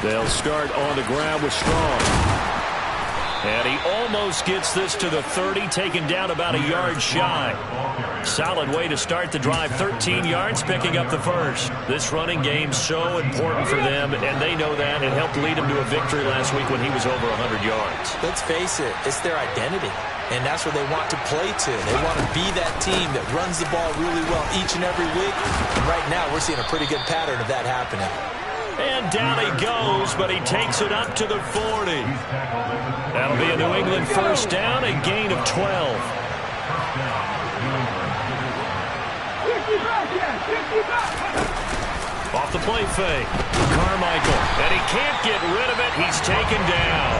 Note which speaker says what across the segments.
Speaker 1: They'll start on the ground with Strong. And he almost gets this to the 30, taken down about a yard shy. Solid way to start the drive, 13 yards, picking up the first. This running game so important for them, and they know that. It helped lead him to a victory last week when he was over 100 yards.
Speaker 2: Let's face it, it's their identity, and that's where they want to play to. They want to be that team that runs the ball really well each and every week. And right now, we're seeing a pretty good pattern of that happening.
Speaker 1: And down he goes, but he takes it up to the 40. That'll be a New England first down, a gain of 12. Off the play fake. Carmichael, and he can't get rid of it. He's taken down.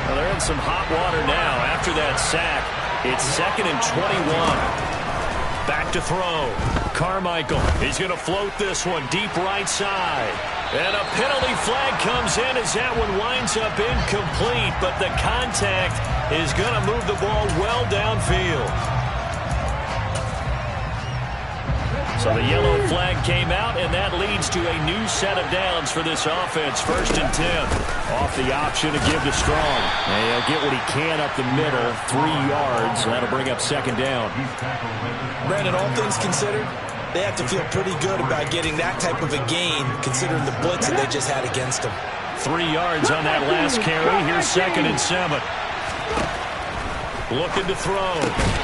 Speaker 1: Well, they're in some hot water now after that sack. It's 2nd and 21. Back to throw. Carmichael, he's going to float this one deep right side. And a penalty flag comes in as that one winds up incomplete, but the contact is going to move the ball well downfield. So the yellow flag came out, and that leads to a new set of downs for this offense. 1st and 10. Off the option to give to Strong. And he'll get what he can up the middle, 3 yards. That'll bring up 2nd down.
Speaker 2: Brandon, all things considered, they have to feel pretty good about getting that type of a gain, considering the blitz that they just had against them.
Speaker 1: 3 yards on that last carry. Here's 2nd and 7. Looking to throw.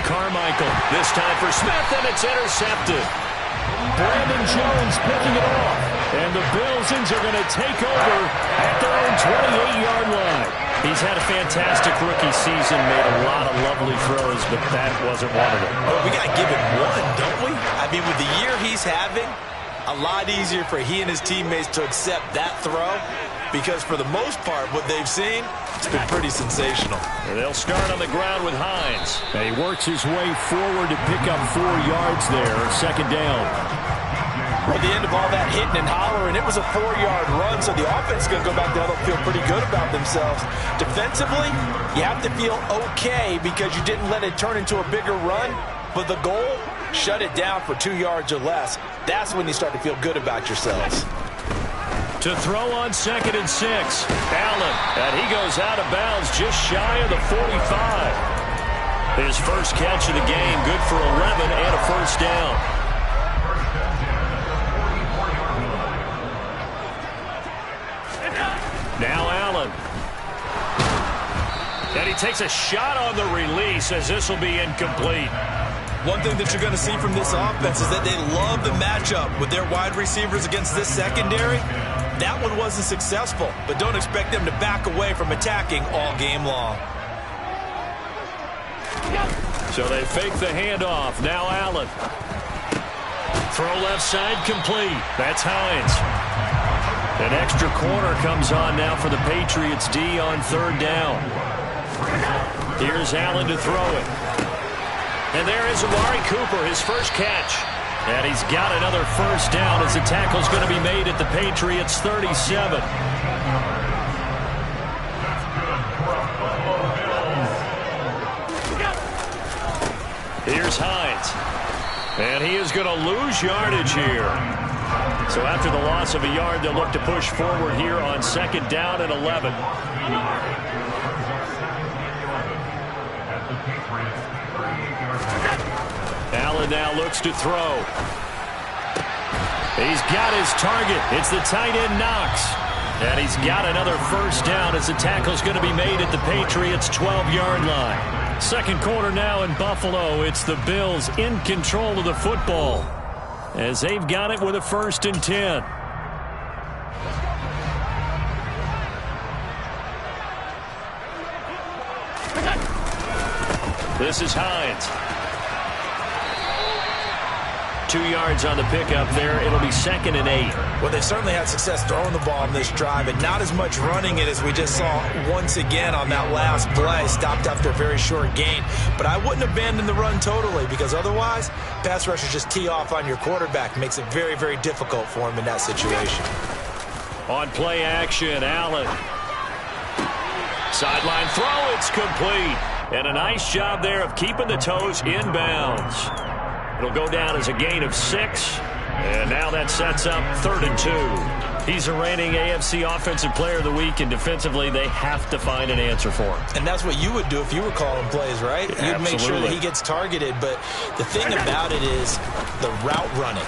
Speaker 1: Carmichael, this time for Smith, and it's intercepted. Brandon Jones picking it off. And the Bills are going to take over at their own 28-yard line. He's had a fantastic rookie season, made a lot of lovely throws, but that wasn't one of them.
Speaker 2: Well, we got to give him one, don't we? I mean, with the year he's having, a lot easier for he and his teammates to accept that throw, because for the most part, what they've seen, it's been pretty sensational.
Speaker 1: And they'll start on the ground with Hines. And he works his way forward to pick up 4 yards there, 2nd down.
Speaker 2: At the end of all that hitting and hollering, it was a 4-yard run, so the offense is going to go back there and feel pretty good about themselves. Defensively, you have to feel okay because you didn't let it turn into a bigger run, but the goal, shut it down for 2 yards or less. That's when you start to feel good about yourselves.
Speaker 1: To throw on 2nd and 6. Allen, and he goes out of bounds just shy of the 45. His first catch of the game, good for 11 and a first down. Now Allen. And he takes a shot on the release as this will be incomplete.
Speaker 2: One thing that you're going to see from this offense is that they love the matchup with their wide receivers against this secondary. That one wasn't successful, but don't expect them to back away from attacking all game long.
Speaker 1: So they fake the handoff. Now Allen. Throw left side complete. That's Hines. An extra corner comes on now for the Patriots D on 3rd down. Here's Allen to throw it. And there is Amari Cooper, his first catch. And he's got another first down as the tackle's going to be made at the Patriots 37. Here's Hines. And he is going to lose yardage here. So after the loss of a yard, they'll look to push forward here on 2nd down and 11. Allen now looks to throw. He's got his target. It's the tight end Knox. And he's got another first down as the tackle's going to be made at the Patriots' 12-yard line. Second quarter now in Buffalo. It's the Bills in control of the football as they've got it with a 1st and 10. This is Hines. 2 yards on the pickup there. It'll be 2nd and 8.
Speaker 2: Well, they certainly had success throwing the ball on this drive, and not as much running it as we just saw once again on that last play. Stopped after a very short gain. But I wouldn't abandon the run totally, because otherwise, pass rushers just tee off on your quarterback. Makes it very, very difficult for him in that situation.
Speaker 1: On play action, Allen. Sideline throw, it's complete. And a nice job there of keeping the toes inbounds. It'll go down as a gain of 6. And now that sets up 3rd and 2. He's a reigning AFC Offensive Player of the Week, and defensively, they have to find an answer for him.
Speaker 2: And that's what you would do if you were calling plays, right?
Speaker 1: Yeah,
Speaker 2: you'd make sure that he gets targeted. But the thing about it is the route running.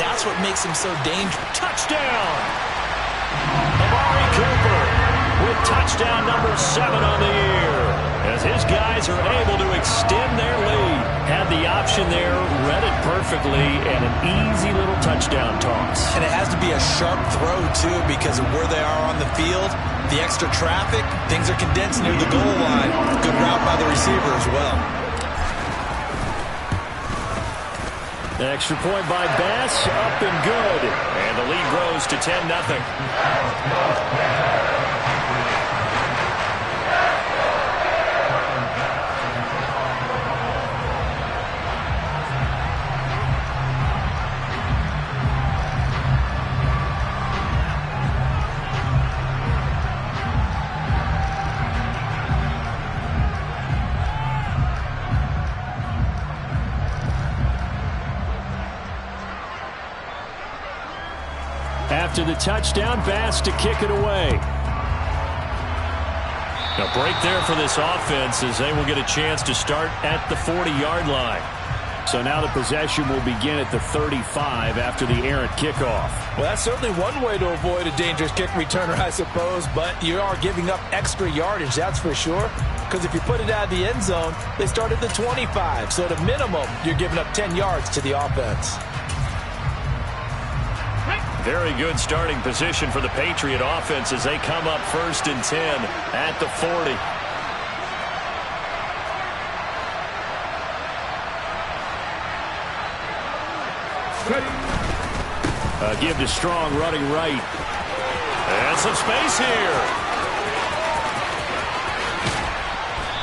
Speaker 2: That's what makes him so dangerous.
Speaker 1: Touchdown! Amari Cooper with touchdown number 7 on the year, as his guys are able to extend their lead. Had the option there, read it perfectly, and an easy little touchdown toss.
Speaker 2: And it has to be a sharp throw, too, because of where they are on the field, the extra traffic, things are condensed near the goal line. Good route by the receiver as well.
Speaker 1: The extra point by Bass, up and good. And the lead grows to 10-0. After the touchdown, Bass to kick it away. A break there for this offense as they will get a chance to start at the 40-yard line. So now the possession will begin at the 35 after the errant kickoff.
Speaker 2: Well, that's certainly one way to avoid a dangerous kick returner, I suppose, but you are giving up extra yardage, that's for sure. Because if you put it out of the end zone, they start at the 25. So at a minimum, you're giving up 10 yards to the offense.
Speaker 1: Very good starting position for the Patriot offense as they come up 1st and 10 at the 40. Give to Strong running right. And some space here.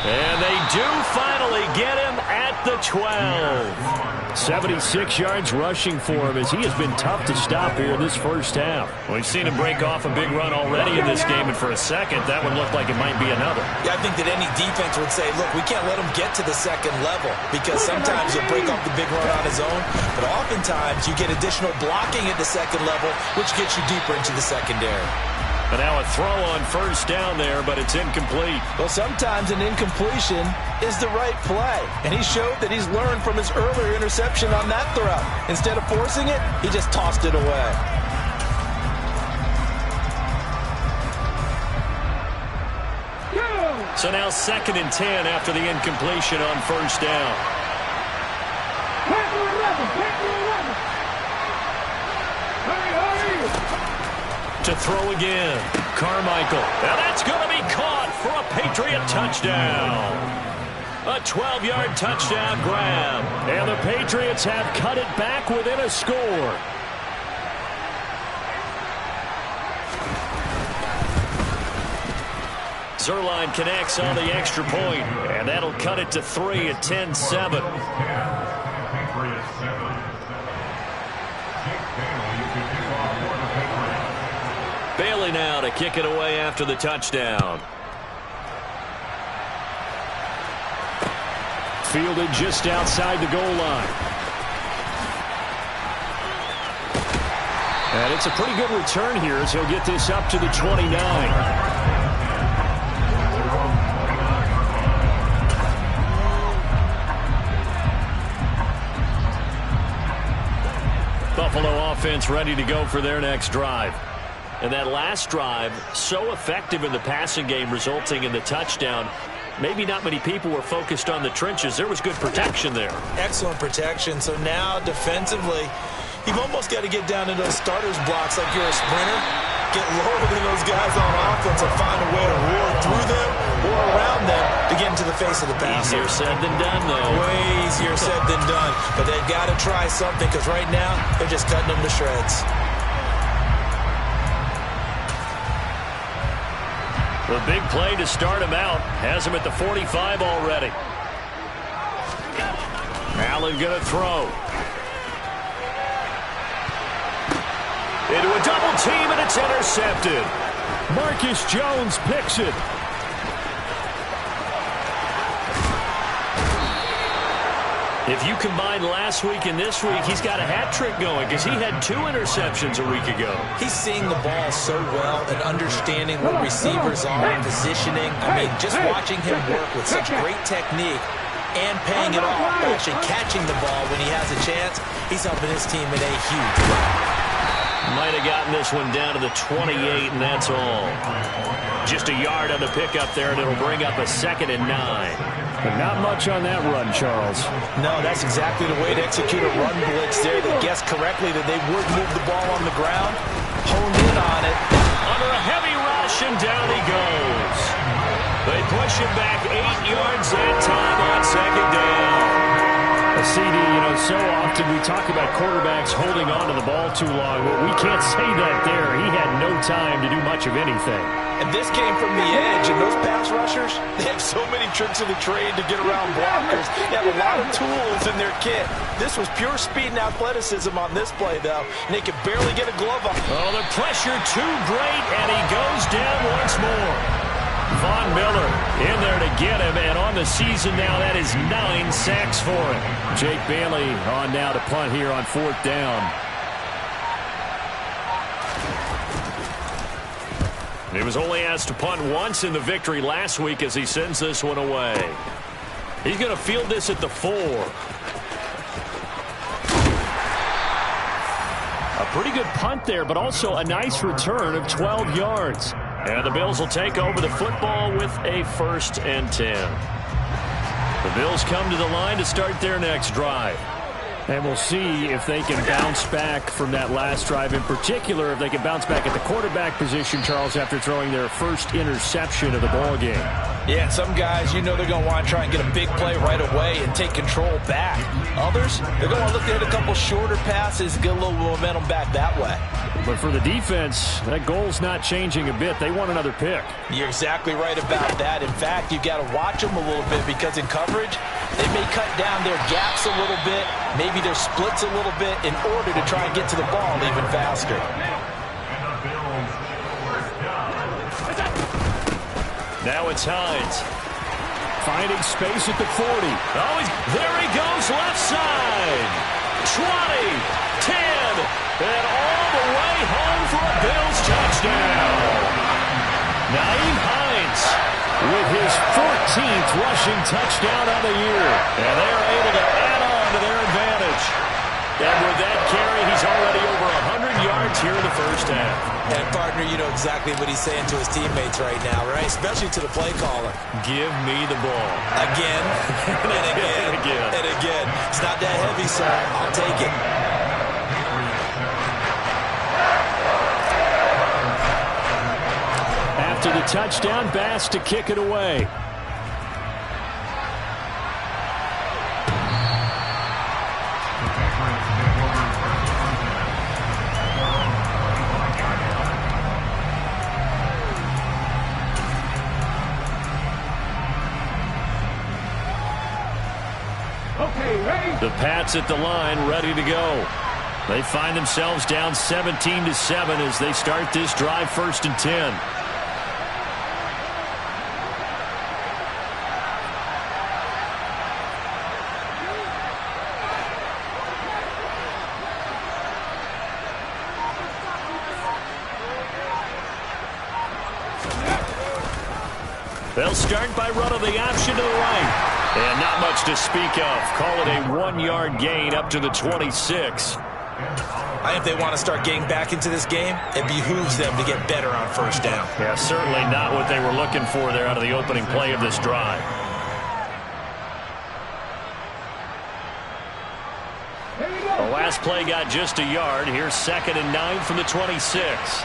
Speaker 1: And they do finally get him at the 12. 76 yards rushing for him as he has been tough to stop here in this first half. We've seen him break off a big run already in this game, and for a second, that one looked like it might be another.
Speaker 2: Yeah, I think that any defense would say, look, we can't let him get to the second level because sometimes he'll break off the big run on his own, but oftentimes you get additional blocking at the second level, which gets you deeper into the secondary.
Speaker 1: But now a throw on 1st down there, but it's incomplete.
Speaker 2: Well, sometimes an incompletion is the right play. And he showed that he's learned from his earlier interception on that throw. Instead of forcing it, he just tossed it away.
Speaker 1: So now 2nd and 10 after the incompletion on 1st down. To throw again. Carmichael. Now that's going to be caught for a Patriot touchdown. A 12-yard touchdown grab. And the Patriots have cut it back within a score. Zerline connects on the extra point, and that'll cut it to 3 at 10-7. Bailey now to kick it away after the touchdown. Fielded just outside the goal line. And it's a pretty good return here as he'll get this up to the 29. Buffalo offense ready to go for their next drive. And that last drive, so effective in the passing game, resulting in the touchdown. Maybe not many people were focused on the trenches. There was good protection there.
Speaker 2: Excellent protection. So now, defensively, you've almost got to get down to those starters blocks like you're a sprinter. Get lower than those guys on offense and find a way to roar through them or around them to get into the face of the passer.
Speaker 1: Easier said than done, though.
Speaker 2: Way easier said than done. But they've got to try something because right now, they're just cutting them to shreds.
Speaker 1: The big play to start him out has him at the 45 already. Allen going to throw. Into a double team, and it's intercepted. Marcus Jones picks it. If you combine last week and this week, he's got a hat trick going because he had 2 interceptions a week ago.
Speaker 2: He's seeing the ball so well and understanding where receivers are, positioning. I mean, just watching him work with such great technique and paying it off by actually catching the ball when he has a chance, he's helping his team in a huge way.
Speaker 1: Might have gotten this one down to the 28, and that's all. Just a yard on the pickup there, and it'll bring up a 2nd and 9.
Speaker 3: But not much on that run, Charles.
Speaker 2: No, that's exactly the way to execute a run blitz there. They guessed correctly that they would move the ball on the ground, honed in on it.
Speaker 1: Under a heavy rush, and down he goes. They push him back 8 yards that time on 2nd down.
Speaker 3: CD, so often we talk about quarterbacks holding on to the ball too long. Well, we can't say that there. He had no time to do much of anything.
Speaker 2: And this came from the edge, and those pass rushers, they have so many tricks of the trade to get around blockers. They have a lot of tools in their kit. This was pure speed and athleticism on this play, though, and they could barely get a glove on.
Speaker 1: Oh, the pressure too great, and he goes down once more. Von Miller in there to get him, and on the season now, that is 9 sacks for him.
Speaker 3: Jake Bailey on now to punt here on 4th down.
Speaker 1: He was only asked to punt once in the victory last week as he sends this one away. He's going to field this at the 4.
Speaker 3: A pretty good punt there, but also a nice return of 12 yards.
Speaker 1: And the Bills will take over the football with a 1st and 10. The Bills come to the line to start their next drive.
Speaker 3: And we'll see if they can bounce back from that last drive. In particular, if they can bounce back at the quarterback position, Charles, after throwing their first interception of the ball game.
Speaker 2: Yeah, some guys, they're going to want to try and get a big play right away and take control back. Others, they're going to look at a couple shorter passes, get a little momentum back that way.
Speaker 3: But for the defense, that goal's not changing a bit. They want another pick.
Speaker 2: You're exactly right about that. In fact, you've got to watch them a little bit because in coverage, they may cut down their gaps a little bit, maybe their splits a little bit in order to try and get to the ball even faster.
Speaker 1: Now it's Hines.
Speaker 3: Finding space at the 40.
Speaker 1: Oh, there he goes, left side. 20, 10, and all the way home for a Bills touchdown. Nyheim Hines with his 14th rushing touchdown of the year. And they're able to add on to their advantage. And with that carry, he's already over 100 yards here in the first half.
Speaker 2: And, partner, you know exactly what he's saying to his teammates right now, right? Especially to the play caller.
Speaker 1: Give me the ball.
Speaker 2: Again, and again, and again. It's not that heavy, sir. I'll take it.
Speaker 3: After the touchdown, Bass to kick it away.
Speaker 1: The Pats at the line, ready to go. They find themselves down 17-7 as they start this drive, 1st and 10. They'll start by running the option to the right. And not much to speak of. Call it a 1-yard gain up to the 26.
Speaker 2: I think if they want to start getting back into this game, it behooves them to get better on 1st down.
Speaker 1: Yeah, certainly not what they were looking for there out of the opening play of this drive. The last play got just a yard. Here's 2nd and 9 from the 26.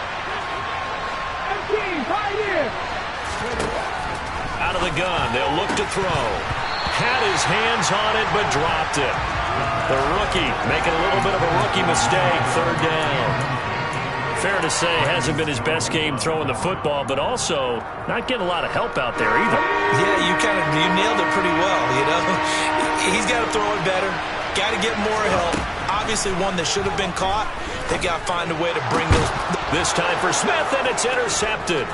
Speaker 1: Out of the gun, they'll look to throw. Had his hands on it, but dropped it. The rookie making a little bit of a rookie mistake, 3rd down. Fair to say, hasn't been his best game throwing the football, but also not getting a lot of help out there either.
Speaker 2: Yeah, you nailed it pretty well, He's got to throw it better. Got to get more help. Obviously one that should have been caught. They got to find a way to bring those.
Speaker 1: This time for Smith, and it's intercepted.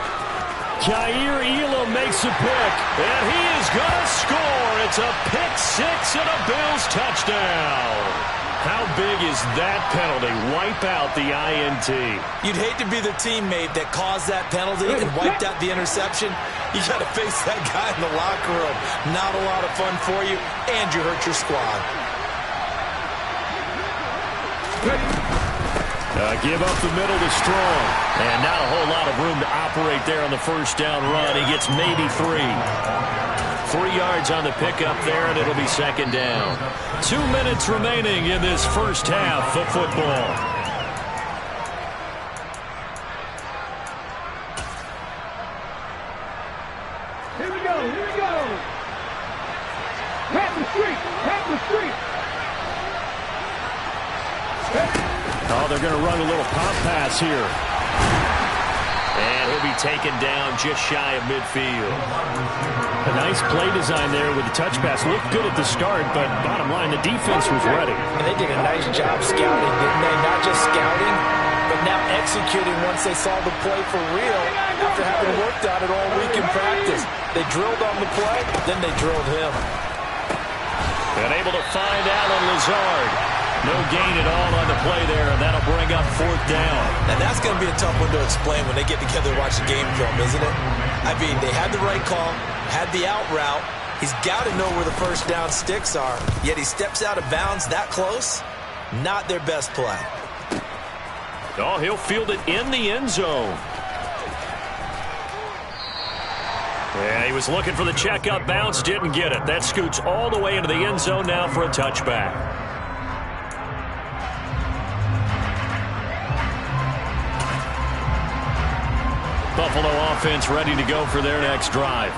Speaker 3: Jair Elam makes a pick.
Speaker 1: And he is going to score. It's a pick six and a Bills touchdown. How big is that penalty? Wipe out the INT.
Speaker 2: You'd hate to be the teammate that caused that penalty and wiped out the interception. You got to face that guy in the locker room. Not a lot of fun for you, and you hurt your squad.
Speaker 3: Give up the middle to Strong.
Speaker 1: And not a whole lot of room to operate there on the first down run. He gets maybe 3. 3 yards on the pickup there, and it'll be second down. 2 minutes remaining in this first half of football.
Speaker 4: Here we go, here we go. Tap the street, tap the street.
Speaker 3: Oh, they're going to run a little pop pass here.
Speaker 1: And he'll be taken down just shy of midfield.
Speaker 3: A nice play design there with the touch pass. Looked good at the start, but bottom line, the defense was ready.
Speaker 2: And they did a nice job scouting, didn't they? Not just scouting, but now executing once they saw the play for real after having worked on it all week in practice. They drilled on the play, then they drilled him.
Speaker 1: And able to find Alan Lazard. No gain at all on the play there, and that'll bring up fourth down.
Speaker 2: And that's going to be a tough one to explain when they get together and watch the game film, isn't it? I mean, they had the right call, had the out route. He's got to know where the first down sticks are, yet he steps out of bounds that close. Not their best play.
Speaker 1: Oh, he'll field it in the end zone. Yeah, he was looking for the check-up bounce, didn't get it. That scoots all the way into the end zone now for a touchback. Buffalo offense ready to go for their next drive.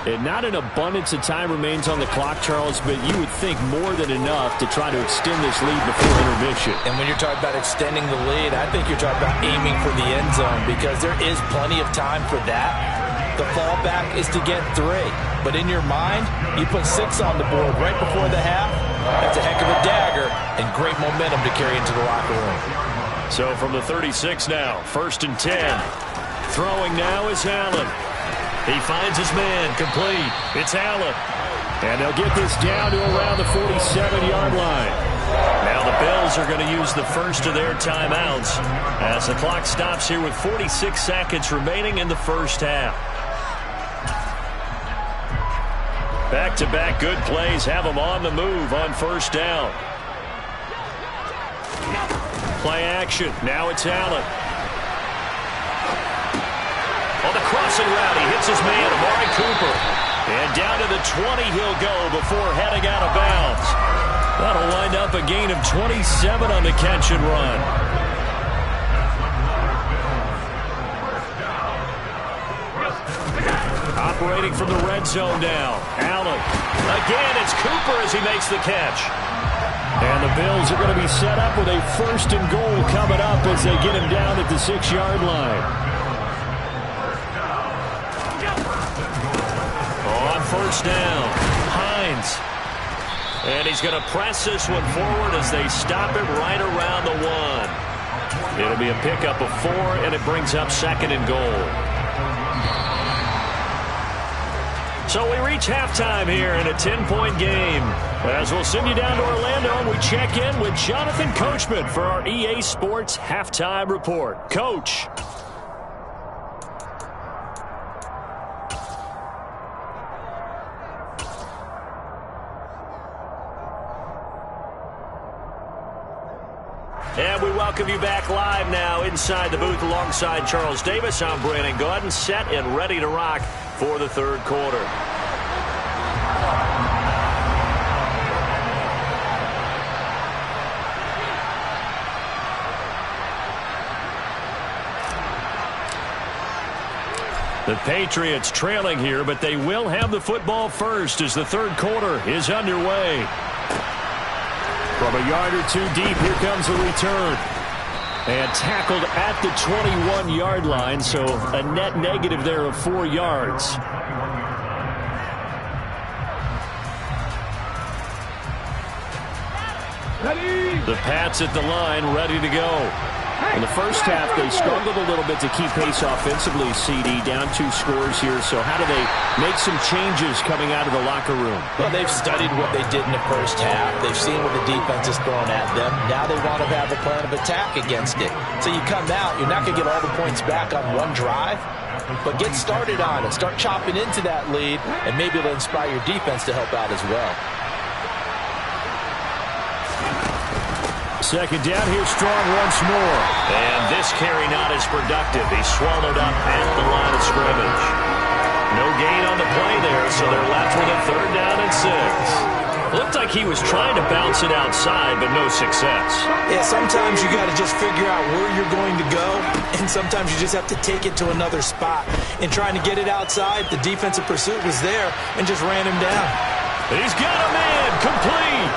Speaker 3: And not an abundance of time remains on the clock, Charles, but you would think more than enough to try to extend this lead before intermission.
Speaker 2: And when you're talking about extending the lead, I think you're talking about aiming for the end zone because there is plenty of time for that. The fallback is to get 3. But in your mind, you put 6 on the board right before the half. That's a heck of a dagger and great momentum to carry into the locker room.
Speaker 1: So from the 36 now, 1st and 10. Throwing now is Allen. He finds his man, complete. It's Allen.
Speaker 3: And they'll get this down to around the 47-yard line.
Speaker 1: Now the Bills are going to use the first of their timeouts as the clock stops here with 46 seconds remaining in the first half. Back-to-back good plays have them on the move on first down. Play action. Now it's Allen. On the crossing route, he hits his man, Amari Cooper. And down to the 20 he'll go before heading out of bounds. That'll wind up a gain of 27 on the catch and run. Operating from the red zone now. Allen. Again, it's Cooper as he makes the catch.
Speaker 3: And the Bills are going to be set up with a 1st and goal coming up as they get him down at the 6-yard line. First down, Hines. And he's going to press this one forward as they stop him right around the 1. It'll be a pickup of 4, and it brings up 2nd and goal. So we reach halftime here in a 10-point game. As we'll send you down to Orlando, and we check in with Jonathan Coachman for our EA Sports Halftime Report. Coach.
Speaker 1: And we welcome you back live now inside the booth alongside Charles Davis. I'm Brandon Gaudin, set and ready to rock for the third quarter. The Patriots trailing here, but they will have the football first as the third quarter is underway. From a yard or 2 deep, here comes a return. And tackled at the 21-yard line, so a net negative there of 4 yards.
Speaker 4: Ready.
Speaker 3: The Pats at the line, ready to go. In the first half, they struggled a little bit to keep pace offensively, CD, down 2 scores here. So how do they make some changes coming out of the locker room?
Speaker 2: Well, they've studied what they did in the first half. They've seen what the defense is throwing at them. Now they want to have a plan of attack against it. So you come out, you're not going to get all the points back on one drive, but get started on it. Start chopping into that lead, and maybe it'll inspire your defense to help out as well.
Speaker 3: Second down here, strong once more.
Speaker 1: And this carry not as productive. He's swallowed up at the line of scrimmage. No gain on the play there, so they're left with a 3rd down and 6. Looked like he was trying to bounce it outside, but no success.
Speaker 2: Yeah, sometimes you got to just figure out where you're going to go, and sometimes you just have to take it to another spot. In trying to get it outside, the defensive pursuit was there and just ran him down.
Speaker 1: He's got a man complete.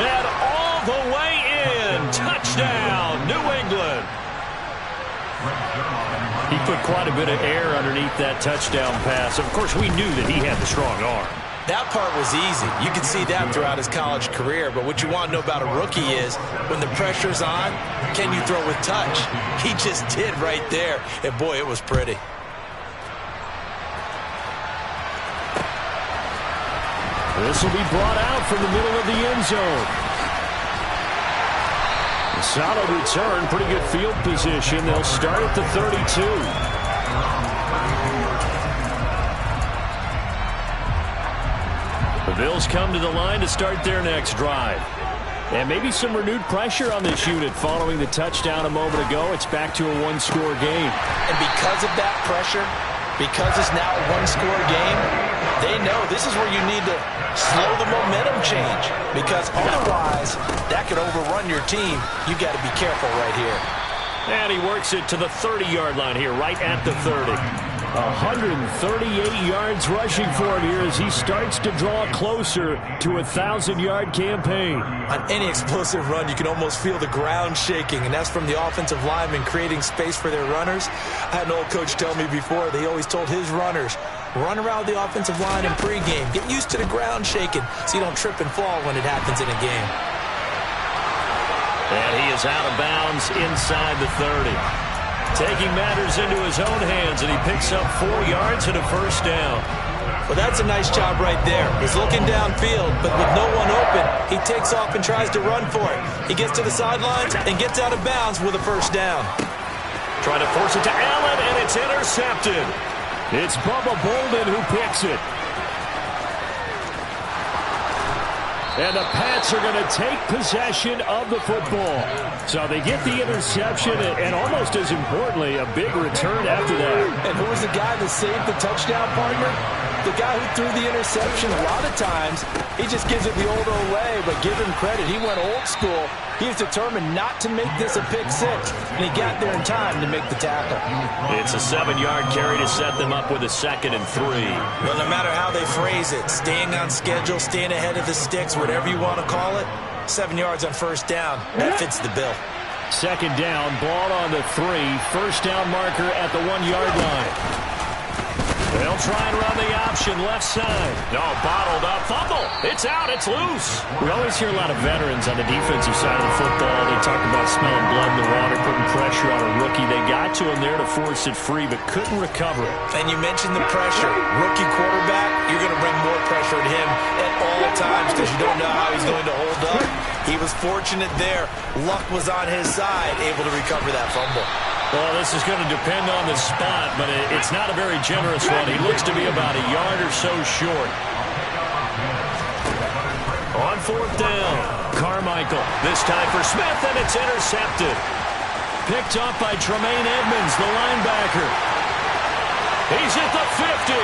Speaker 1: And all the way in. Touchdown, New England.
Speaker 3: He put quite a bit of air underneath that touchdown pass. Of course, we knew that he had the strong arm.
Speaker 2: That part was easy. You can see that throughout his college career. But what you want to know about a rookie is when the pressure's on, can you throw with touch? He just did right there. And, boy, it was pretty.
Speaker 3: This will be brought out from the middle of the end zone. A solid return, pretty good field position. They'll start at the 32. The Bills come to the line to start their next drive. And maybe some renewed pressure on this unit following the touchdown a moment ago. It's back to a 1-score game.
Speaker 2: And because of that pressure, because it's now a 1-score game, they know this is where you need to slow the momentum change, because otherwise that could overrun your team. You got to be careful right here.
Speaker 3: And he works it to the 30-yard line here, right at the 30. 138 yards rushing for him here as he starts to draw closer to a 1,000-yard campaign.
Speaker 2: On any explosive run, you can almost feel the ground shaking, and that's from the offensive linemen creating space for their runners. I had an old coach tell me before, they always told his runners, run around the offensive line in pregame. Get used to the ground shaking so you don't trip and fall when it happens in a game.
Speaker 1: And he is out of bounds inside the 30. Taking matters into his own hands, and he picks up 4 yards and a 1st down.
Speaker 2: Well, that's a nice job right there. He's looking downfield, but with no one open, he takes off and tries to run for it. He gets to the sidelines and gets out of bounds with a 1st down.
Speaker 1: Trying to force it to Allen, and it's intercepted.
Speaker 3: It's Bubba Bolden who picks it. And the Pats are going to take possession of the football. So they get the interception, and almost as importantly, a big return after that.
Speaker 2: And who was the guy that saved the touchdown, partner? The guy who threw the interception. A lot of times, he just gives it the old way, but give him credit. He went old school. He was determined not to make this a pick 6, and he got there in time to make the tackle.
Speaker 1: It's a 7-yard carry to set them up with a 2nd and 3.
Speaker 2: Well, no matter how they phrase it, staying on schedule, staying ahead of the sticks, whatever you want to call it, 7 yards on 1st down, that fits the bill.
Speaker 3: 2nd down, ball on the 3, 1st down marker at the 1-yard line. They'll try and run the option left side.
Speaker 1: No, bottled up. Fumble. It's out. It's loose.
Speaker 3: We always hear a lot of veterans on the defensive side of the football. They talk about smelling blood in the water, putting pressure on a rookie. They got to him there to force it free, but couldn't recover it.
Speaker 2: And you mentioned the pressure. Rookie quarterback, you're going to bring more pressure at him at all times because you don't know how he's going to hold up. He was fortunate there. Luck was on his side, able to recover that fumble.
Speaker 3: Well, this is going to depend on the spot, but it's not a very generous one. He looks to be about a yard or so short. On 4th down, Carmichael. This time for Smith, and it's intercepted. Picked up by Tremaine Edmonds, the linebacker. He's at the 50.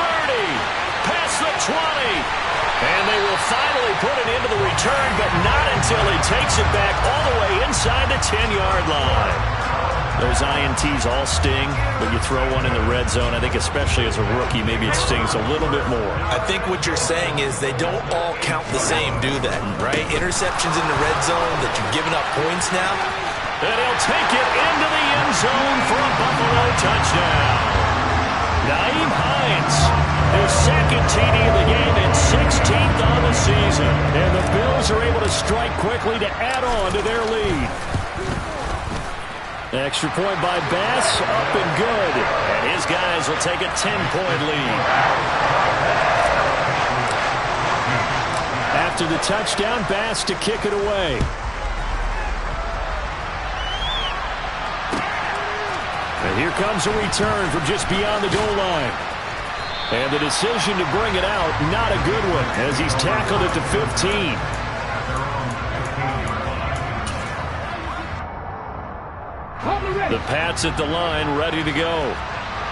Speaker 3: 30. Past the 20. And they will finally put it into the return, but not until he takes it back all the way inside the 10-yard line. Those INTs all sting, but you throw one in the red zone, I think especially as a rookie, maybe it stings a little bit more.
Speaker 2: I think what you're saying is they don't all count the same, do they? Right? Interceptions in the red zone that you've given up points now.
Speaker 1: And he'll take it into the end zone for a Buffalo touchdown.
Speaker 3: Nyheim Hines, his second TD of the game and 16th on the season. And the Bills are able to strike quickly to add on to their lead. Extra point by Bass, up and good. And his guys will take a 10-point lead. After the touchdown, Bass to kick it away. And here comes a return from just beyond the goal line. And the decision to bring it out, not a good one, as he's tackled at the 15. The Pats at the line, ready to go.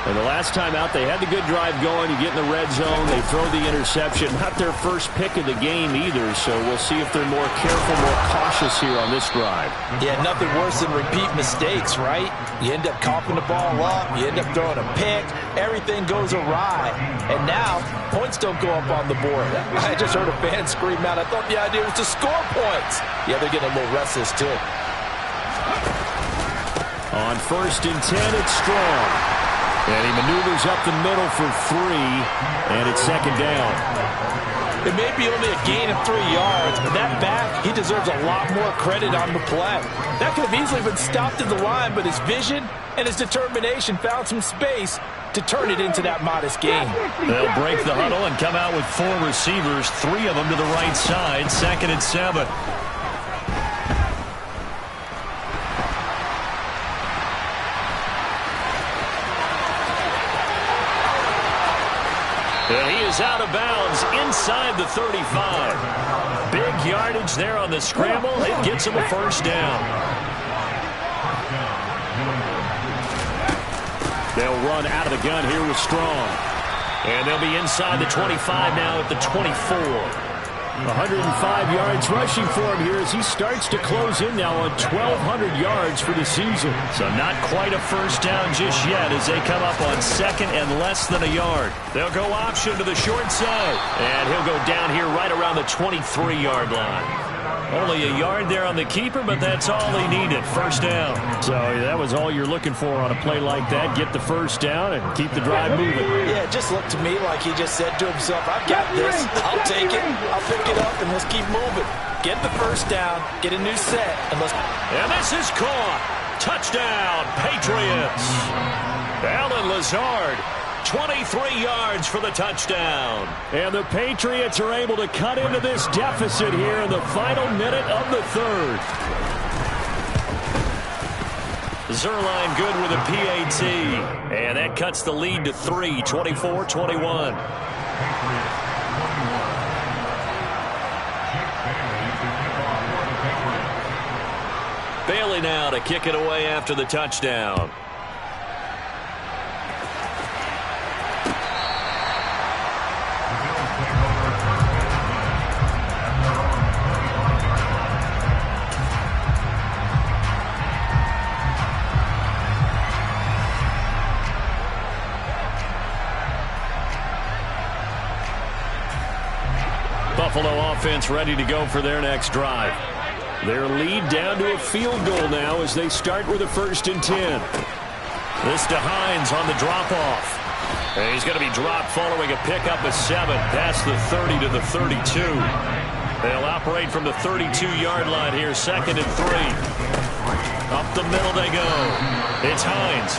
Speaker 3: And the last time out, they had the good drive going. You get in the red zone, they throw the interception. Not their first pick of the game either, so we'll see if they're more careful, more cautious here on this drive.
Speaker 2: Yeah, nothing worse than repeat mistakes, right? You end up coughing the ball up, you end up throwing a pick, everything goes awry. And now, points don't go up on the board. I just heard a fan scream out, I thought the idea was to score points. Yeah, they're getting a little restless too.
Speaker 3: On 1st and 10, it's Strong. And he maneuvers up the middle for 3, and it's 2nd down.
Speaker 2: It may be only a gain of 3 yards, but that back, he deserves a lot more credit on the play. That could have easily been stopped at the line, but his vision and his determination found some space to turn it into that modest gain.
Speaker 3: They'll break the huddle and come out with 4 receivers, 3 of them to the right side, 2nd and 7. And he is out of bounds inside the 35. Big yardage there on the scramble. It gets him a 1st down. They'll run out of the gun here with Strong. And they'll be inside the 25 now at the 24. 105 yards rushing for him here as he starts to close in now on 1,200 yards for the season. So not quite a 1st down just yet as they come up on 2nd and less than a yard. They'll go option to the short side. And he'll go down here right around the 23-yard line. Only a yard there on the keeper, but that's all he needed. 1st down. So that was all you're looking for on a play like that. Get the 1st down and keep the drive moving.
Speaker 2: Yeah, it just looked to me like he just said to himself, I've got this. I'll take it. I'll pick it up, and let's keep moving. Get the 1st down, get a new set, and let's...
Speaker 3: And this is caught. Touchdown, Patriots. Allen Lazard. 23 yards for the touchdown. And the Patriots are able to cut into this deficit here in the final minute of the 3rd. Zerline good with a PAT. And that cuts the lead to 3, 24-21. Bailey now to kick it away after the touchdown. Buffalo offense ready to go for their next drive. Their lead down to a field goal now as they start with a 1st and 10. This to Hines on the drop-off. And he's going to be dropped following a pickup of 7 past the 30 to the 32. They'll operate from the 32-yard line here, 2nd and 3. Up the middle they go. It's Hines.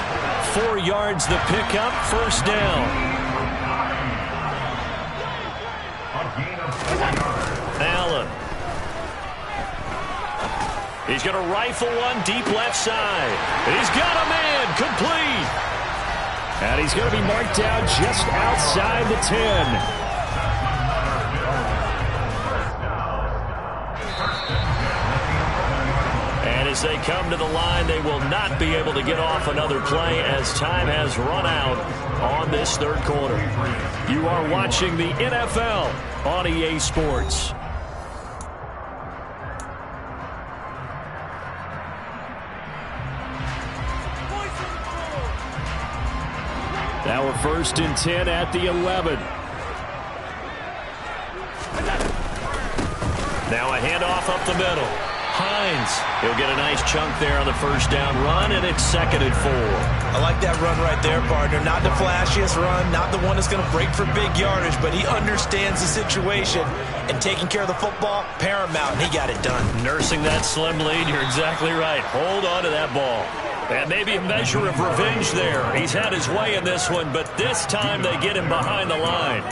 Speaker 3: 4 yards the pickup, 1st down. Allen. He's going to rifle one deep left side. He's got a man complete. And he's going to be marked down just outside the 10. And as they come to the line, they will not be able to get off another play as time has run out on this 3rd quarter. You are watching the NFL on EA Sports. Now a 1st and 10 at the 11. Now a handoff up the middle. Hines. He'll get a nice chunk there on the first down run, and it's 2nd and 4.
Speaker 2: I like that run right there, partner. Not the flashiest run, not the one that's going to break for big yardage, but he understands the situation, and taking care of the football, paramount, and he got it done.
Speaker 3: Nursing that slim lead, you're exactly right. Hold on to that ball. And maybe a measure of revenge there. He's had his way in this one, but this time they get him behind the line.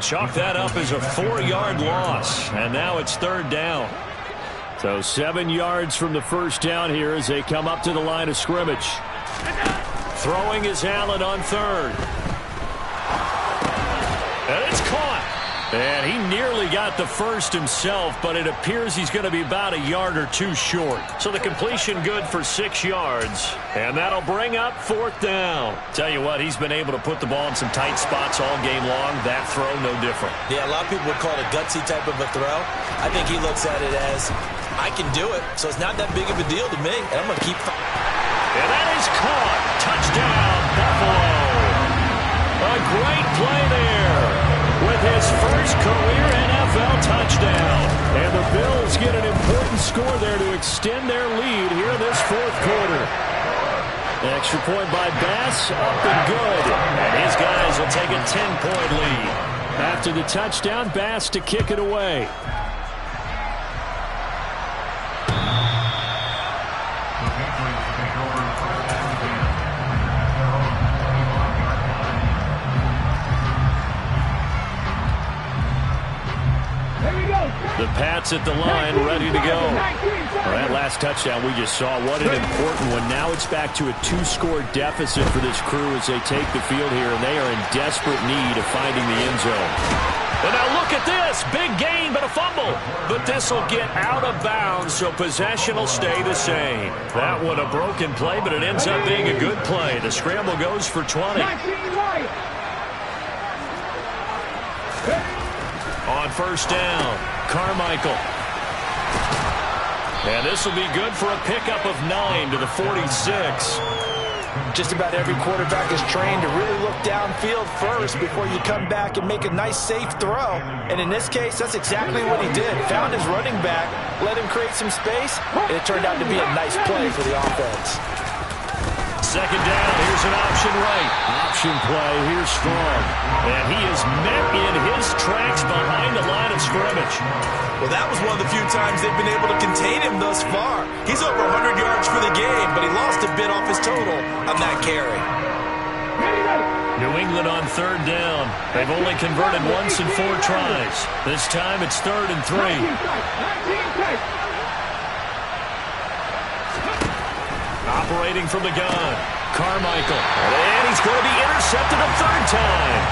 Speaker 3: Chalk that up as a 4-yard loss, and now it's 3rd down. So 7 yards from the first down here as they come up to the line of scrimmage. Throwing is Allen on 3rd. And it's caught. And he nearly got the first himself, but it appears he's going to be about a yard or 2 short. So the completion good for 6 yards. And that'll bring up 4th down. Tell you what, he's been able to put the ball in some tight spots all game long. That throw, no different.
Speaker 2: Yeah, a lot of people would call it a gutsy type of a throw. I think he looks at it as, I can do it, so it's not that big of a deal to me, and I'm going to keep...
Speaker 3: And that is caught. Touchdown, Buffalo. A great play there with his first career NFL touchdown. And the Bills get an important score there to extend their lead here in this 4th quarter. Extra point by Bass, up and good. And his guys will take a 10-point lead. After the touchdown, Bass to kick it away. The Pats at the line, ready to go. Well, that last touchdown we just saw, what an important one. Now it's back to a 2-score deficit for this crew as they take the field here, and they are in desperate need of finding the end zone. And now look at this. Big gain, but a fumble. But this will get out of bounds, so possession will stay the same. That one a broken play, but it ends up being a good play. The scramble goes for 20. On first down, Carmichael. And this will be good for a pickup of 9 to the 46.
Speaker 2: Just about every quarterback is trained to really look downfield first before you come back and make a nice, safe throw. And in this case, that's exactly what he did. Found his running back, let him create some space, and it turned out to be a nice play for the offense.
Speaker 3: 2nd down, here's an option right. Option play, here's Strong. And he is met in his tracks behind the line of scrimmage.
Speaker 2: Well, that was one of the few times they've been able to contain him thus far. He's over 100 yards for the game, but he lost a bit off his total on that carry.
Speaker 3: New England on 3rd down. They've only converted once in 4 tries. This time it's 3rd and 3. Operating from the gun, Carmichael. And he's going to be intercepted a 3rd time.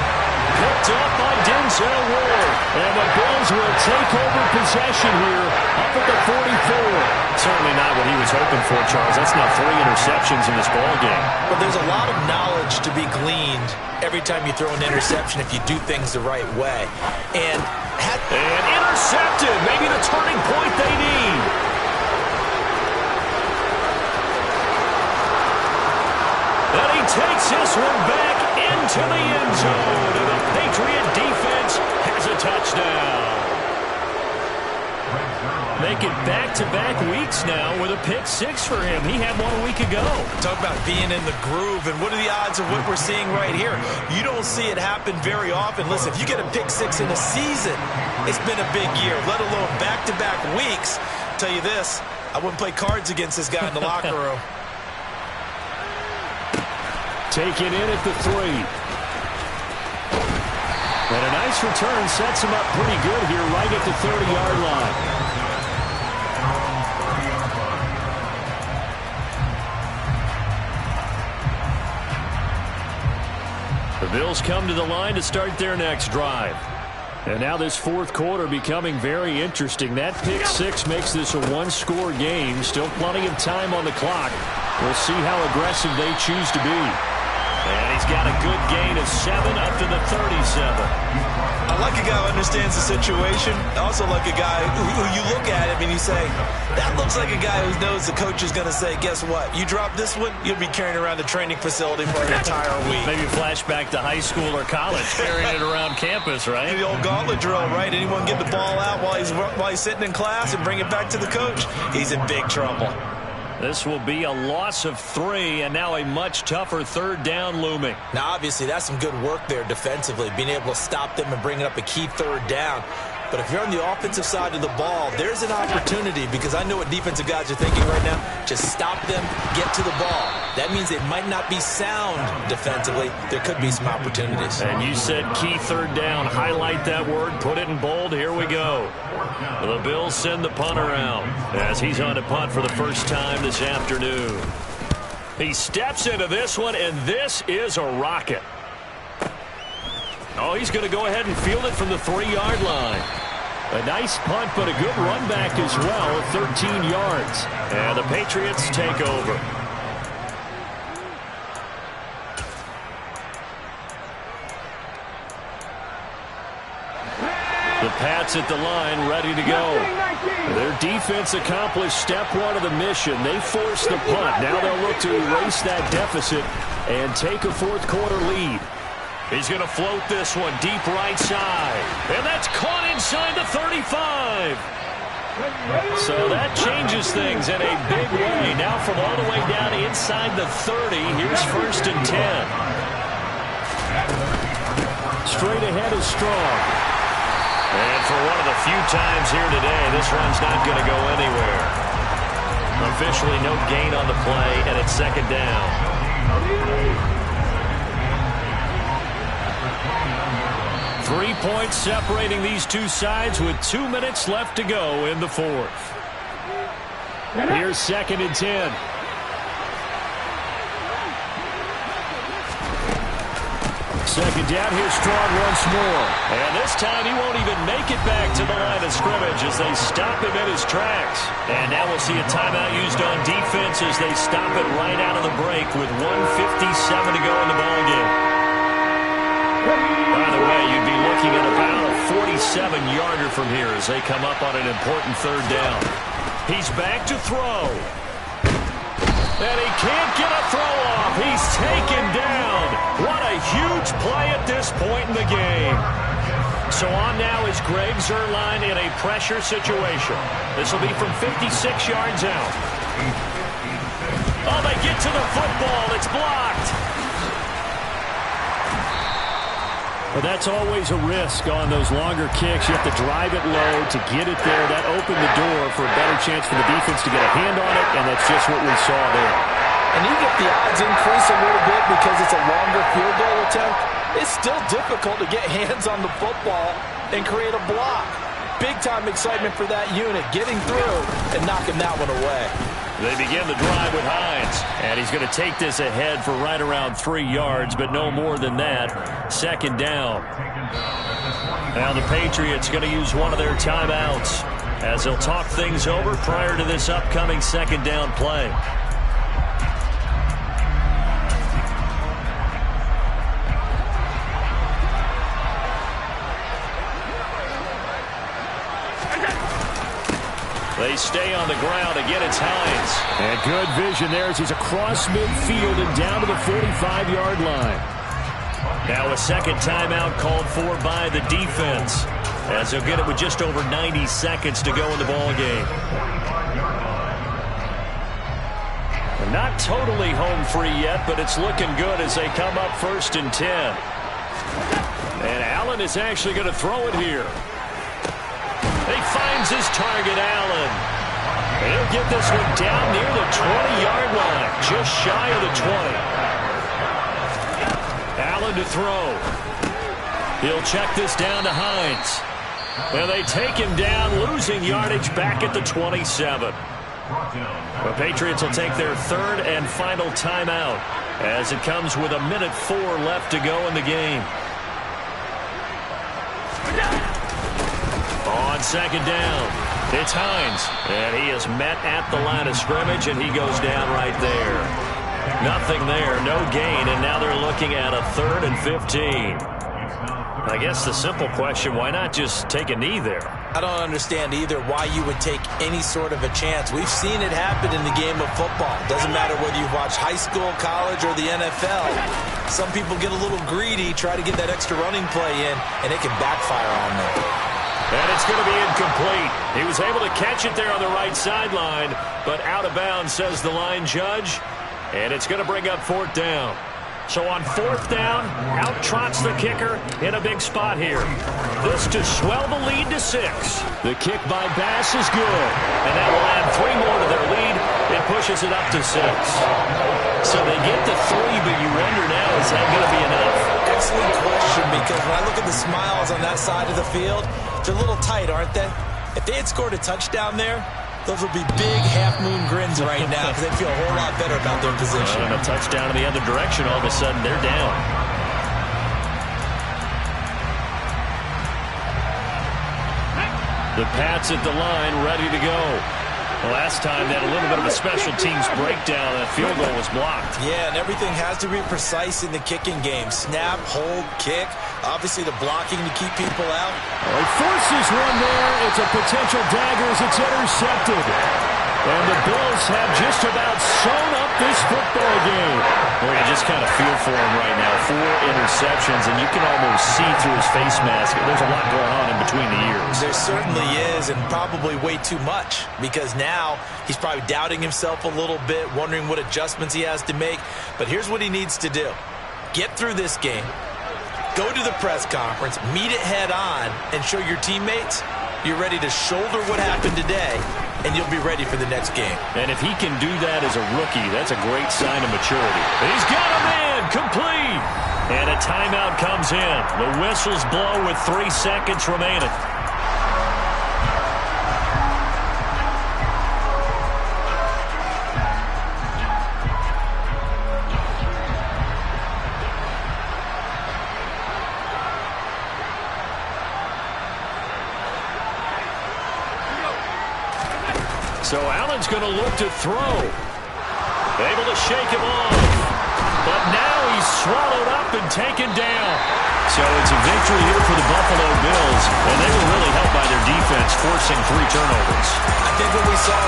Speaker 3: Picked up by Denzel Ward. And the Bills will take over possession here up at the 44. Certainly not what he was hoping for, Charles. That's now 3 interceptions in this ballgame.
Speaker 2: But there's a lot of knowledge to be gleaned every time you throw an interception if you do things the right way. And
Speaker 3: intercepted. Maybe the turning point they need. And he takes this one back into the end zone. And the Patriot defense has a touchdown. Make it back-to-back weeks now with a pick 6 for him. He had 1 week ago.
Speaker 2: Talk about being in the groove, and what are the odds of what we're seeing right here? You don't see it happen very often. Listen, if you get a pick 6 in a season, it's been a big year, let alone back-to-back weeks. I'll tell you this, I wouldn't play cards against this guy in the locker room.
Speaker 3: Taken in at the 3. And a nice return sets him up pretty good here right at the 30-yard line. The Bills come to the line to start their next drive. And now this 4th quarter becoming very interesting. That pick 6 makes this a 1-score game. Still plenty of time on the clock. We'll see how aggressive they choose to be. And he's got a good gain of 7 up to the 37.
Speaker 2: I like a guy who understands the situation. I also like a guy who you look at him and you say, that looks like a guy who knows the coach is going to say, guess what? You drop this one, you'll be carrying around the training facility for an entire week.
Speaker 3: Maybe flashback to high school or college, carrying it around campus, right?
Speaker 2: The old gauntlet drill, right? Anyone get the ball out while he's sitting in class and bring it back to the coach? He's in big trouble.
Speaker 3: This will be a loss of 3, and now a much tougher third down looming.
Speaker 2: Now, obviously, that's some good work there defensively, being able to stop them and bring up a key third down. But if you're on the offensive side of the ball, there's an opportunity, because I know what defensive guys are thinking right now. Just stop them, get to the ball. That means it might not be sound defensively. There could be some opportunities.
Speaker 3: And you said key third down. Highlight that word, put it in bold. Here we go. The Bills send the punter out as he's on to punt for the first time this afternoon. He steps into this one, and this is a rocket. Oh, he's going to go ahead and field it from the 3-yard line. A nice punt, but a good run back as well, 13 yards. And the Patriots take over. The Pats at the line, ready to go. Their defense accomplished step 1 of the mission. They forced the punt. Now they'll look to erase that deficit and take a fourth-quarter lead. He's going to float this one deep right side. And that's caught inside the 35. So that changes things in a big way. Now from all the way down inside the 30, here's 1st and 10. Straight ahead is Strong. And for one of the few times here today, this run's not going to go anywhere. Officially no gain on the play, and it's 2nd down. 3 points separating these two sides with 2 minutes left to go in the 4th. Here's 2nd and 10. Second down, here's Strong once more. And this time he won't even make it back to the line of scrimmage as they stop him in his tracks. And now we'll see a timeout used on defense as they stop it right out of the break with 1:57 to go in the ballgame. By the way, you'd be looking at about a 47-yarder from here as they come up on an important 3rd down. He's back to throw. And he can't get a throw off. He's taken down. What a huge play at this point in the game. So on now is Greg Zuerlein in a pressure situation. This will be from 56 yards out. Oh, they get to the football. It's blocked. But that's always a risk on those longer kicks. You have to drive it low to get it there. That opened the door for a better chance for the defense to get a hand on it, and that's just what we saw there.
Speaker 2: And you get the odds increase a little bit because it's a longer field goal attempt. It's still difficult to get hands on the football and create a block. Big-time excitement for that unit, getting through and knocking that one away.
Speaker 3: They begin the drive with Hines, and he's going to take this ahead for right around 3 yards, but no more than that. 2nd down. Now the Patriots going to use one of their timeouts as they'll talk things over prior to this upcoming 2nd down play. They stay on the ground. Again, it's Hines. And good vision there as he's across midfield and down to the 45-yard line. Now a second timeout called for by the defense as they'll get it with just over 90 seconds to go in the ballgame. Not totally home free yet, but it's looking good as they come up 1st and 10. And Allen is actually going to throw it here. He finds his target, Allen. He'll get this one down near the 20-yard line, just shy of the 20. Allen to throw. He'll check this down to Hines. And they take him down, losing yardage back at the 27. The Patriots will take their 3rd and final timeout as it comes with 1:04 left to go in the game. On 2nd down, it's Hines. And he is met at the line of scrimmage, and he goes down right there. Nothing there, no gain, and now they're looking at a 3rd and 15. I guess the simple question, why not just take a knee there?
Speaker 2: I don't understand either why you would take any sort of a chance. We've seen it happen in the game of football. Doesn't matter whether you watch high school, college, or the NFL. Some people get a little greedy, try to get that extra running play in, and it can backfire on them.
Speaker 3: And it's going to be incomplete. He was able to catch it there on the right sideline, but out of bounds, says the line judge. And it's going to bring up 4th down. So on 4th down, out trots the kicker in a big spot here. This to swell the lead to 6. The kick by Bass is good. And that will add 3 more to their lead. It pushes it up to 6. So they get to 3, but you wonder now, is that going to be enough?
Speaker 2: Excellent question, because when I look at the smiles on that side of the field, they're a little tight, aren't they? If they had scored a touchdown there, those would be big half-moon grins right now because they feel a whole lot better about their position.
Speaker 3: And a touchdown in the other direction, all of a sudden they're down. The Pats at the line, ready to go. The last time they had a little bit of a special teams breakdown, that field goal was blocked.
Speaker 2: Yeah, and everything has to be precise in the kicking game. Snap, hold, kick. Obviously the blocking to keep people out.
Speaker 1: He forces one there. It's a potential dagger as it's intercepted. And the Bills have just about sewn up this football game.
Speaker 3: Well, you just kind of feel for him right now. 4 interceptions, and you can almost see through his face mask. There's a lot going on in between the ears.
Speaker 2: There certainly is, and probably way too much, because now he's probably doubting himself a little bit, wondering what adjustments he has to make. But here's what he needs to do. Get through this game. Go to the press conference, meet it head on, and show your teammates you're ready to shoulder what happened today, and you'll be ready for the next game.
Speaker 3: And if he can do that as a rookie, that's a great sign of maturity. He's got him in, complete. And a timeout comes in. The whistles blow with 3 seconds remaining. So Allen's going to look to throw. Able to shake him off. But now he's swallowed up and taken down. So it's a victory here for the Buffalo Bills. And they were really helped by their defense, forcing 3 turnovers.
Speaker 2: I think what we saw...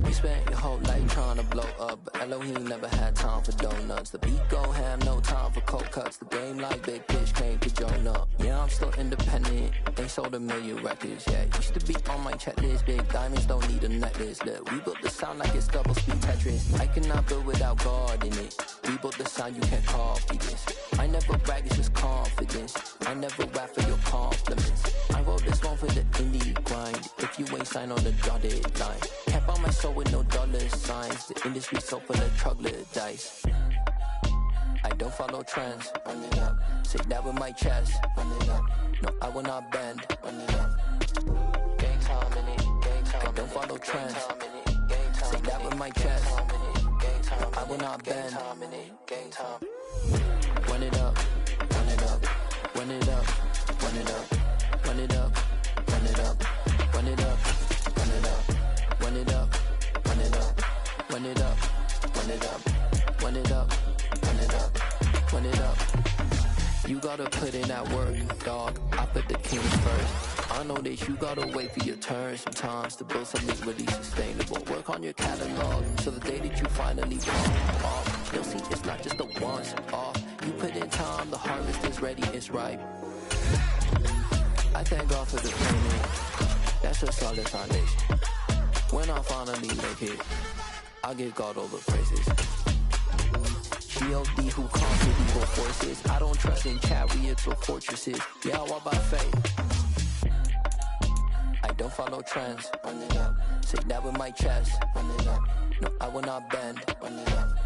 Speaker 5: You spent your whole life trying to blow up, but Elohim never had time for donuts. The beat go ham, no time for cold cuts. The game like Big Fish came to join up. Yeah, I'm still independent. They sold 1 million records. Yeah, used to be on my checklist. Big diamonds don't need a necklace. Look, we built the sound like it's double speed Tetris. I cannot build without God in it. We built the sound, you can't copy this. I never brag, it's just confidence. I never rap for your compliments. I wrote this one for the indie grind. If you ain't signed on the dotted line, can't buy my soul with no dollar signs. The industry so full of troglodytes. I don't follow trends. Run it up. Say that with my chest. Run it up. No, I will not bend. Run it up. Gang time in it. Gang time. I don't follow trends. Say that with my chest. No, I will not bend. Gang time. Run it up. Run it up. Run it up. Run it up. Run it up. Run it up. Run it up. Run it up. Run it up. Run it up. Run it up. Run it up. Run it up. Run it up. Run it up. You gotta put in that work, dog. I put the kings first. I know that you gotta wait for your turn sometimes to build something really sustainable. Work on your catalog so the day that you finally come off, you'll see it's not just a once off. You put in time, the harvest is ready, it's ripe. I thank God for the payment. That's a solid foundation. When I finally make it, I'll give God all the praises. G.O.D. who conquered evil forces. I don't trust in chariots or fortresses. Yeah, I walk by faith. I don't follow trends. Run it up. Say that with my chest. Run it up. No, I will not bend. Run it up.